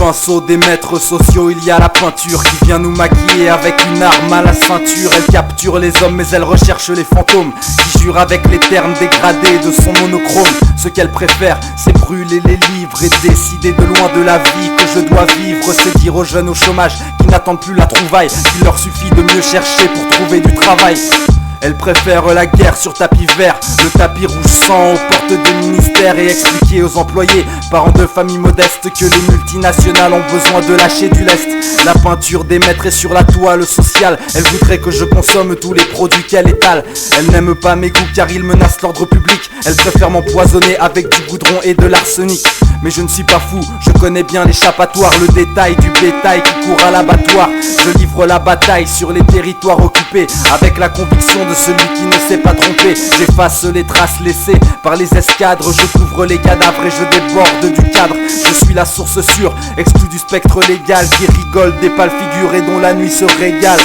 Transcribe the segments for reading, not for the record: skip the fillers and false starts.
pinceau des maîtres sociaux, il y a la peinture qui vient nous maquiller avec une arme à la ceinture. Elle capture les hommes mais elle recherche les fantômes, qui jurent avec les termes dégradés de son monochrome. Ce qu'elle préfère, c'est brûler les livres et décider de loin de la vie que je dois vivre. C'est dire aux jeunes au chômage qui n'attendent plus la trouvaille qu'il leur suffit de mieux chercher pour trouver du travail. Elle préfère la guerre sur tapis vert, le tapis rouge sang aux portes des ministères, et expliquer aux employés, parents de familles modestes, que les multinationales ont besoin de lâcher du lest. La peinture des maîtres est sur la toile sociale. Elle voudrait que je consomme tous les produits qu'elle étale. Elle n'aime pas mes goûts car ils menacent l'ordre public. Elle préfère m'empoisonner avec du goudron et de l'arsenic. Mais je ne suis pas fou, je connais bien l'échappatoire, le détail du bétail qui court à l'abattoir. Je livre la bataille sur les territoires occupés, avec la conviction de celui qui ne s'est pas trompé. J'efface les traces laissées par les escadres, je couvre les cadavres et je déborde du cadre. Je suis la source sûre, exclue du spectre légal, qui rigole des pâles figures et dont la nuit se régale.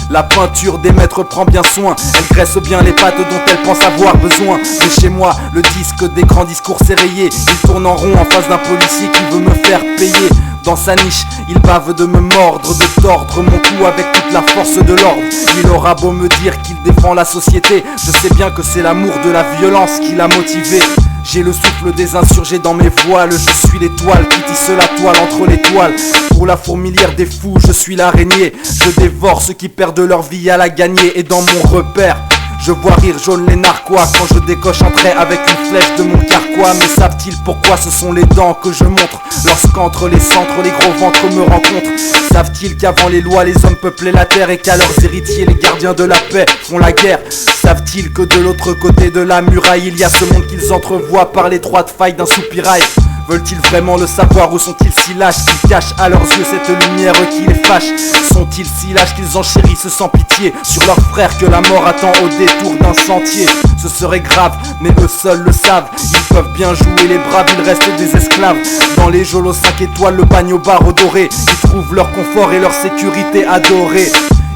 La peinture des maîtres prend bien soin, elle graisse bien les pattes dont elle pense avoir besoin. Mais chez moi, le disque des grands discours s'est rayé. Il tourne en rond en face d'un policier qui veut me faire payer. Dans sa niche, il bave de me mordre, de tordre mon cou avec toute la force de l'ordre. Il aura beau me dire qu'il défend la société, je sais bien que c'est l'amour de la violence qui l'a motivé. J'ai le souffle des insurgés dans mes voiles, je suis l'étoile qui tisse la toile entre les toiles. Pour la fourmilière des fous, je suis l'araignée. Je dévore ceux qui perdent leur vie à la gagner. Et dans mon repère, je vois rire jaune les narquois quand je décoche un trait avec une flèche de mon carquois. Mais savent-ils pourquoi ce sont les dents que je montre lorsqu'entre les centres les gros ventres me rencontrent? Savent-ils qu'avant les lois les hommes peuplaient la terre et qu'à leurs héritiers les gardiens de la paix font la guerre? Savent-ils que de l'autre côté de la muraille il y a ce monde qu'ils entrevoient par l'étroite faille d'un soupirail? Veulent-ils vraiment le savoir ou sont-ils si lâches qu'ils cachent à leurs yeux cette lumière qui les fâche? Sont-ils si lâches qu'ils enchérissent sans pitié sur leurs frères que la mort attend au détour d'un sentier? Ce serait grave, mais eux seuls le savent. Ils peuvent bien jouer les braves, ils restent des esclaves. Dans les geôles aux 5 étoiles, le bagne au bar odoré, ils trouvent leur confort et leur sécurité adorée.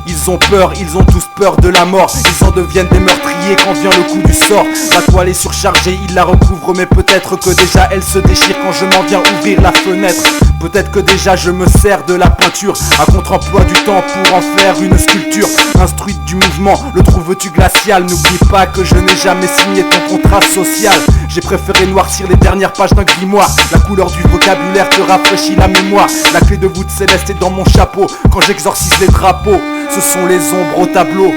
Ils ont peur, ils ont tous peur de la mort. Ils en deviennent des meurtriers quand vient le coup du sort. La toile est surchargée, ils la recouvrent, mais peut-être que déjà elle se déchire quand je m'en viens ouvrir la fenêtre. Peut-être que déjà je me sers de la peinture à contre-emploi du temps pour en faire une sculpture. Instruite du mouvement, le trouves-tu glacial? N'oublie pas que je n'ai jamais signé ton contrat social. J'ai préféré noircir les dernières pages d'un grimoire. La couleur du vocabulaire te rafraîchit la mémoire. La clé de voûte céleste est dans mon chapeau quand j'exorcise les drapeaux. Ce sont les ombres au tableau.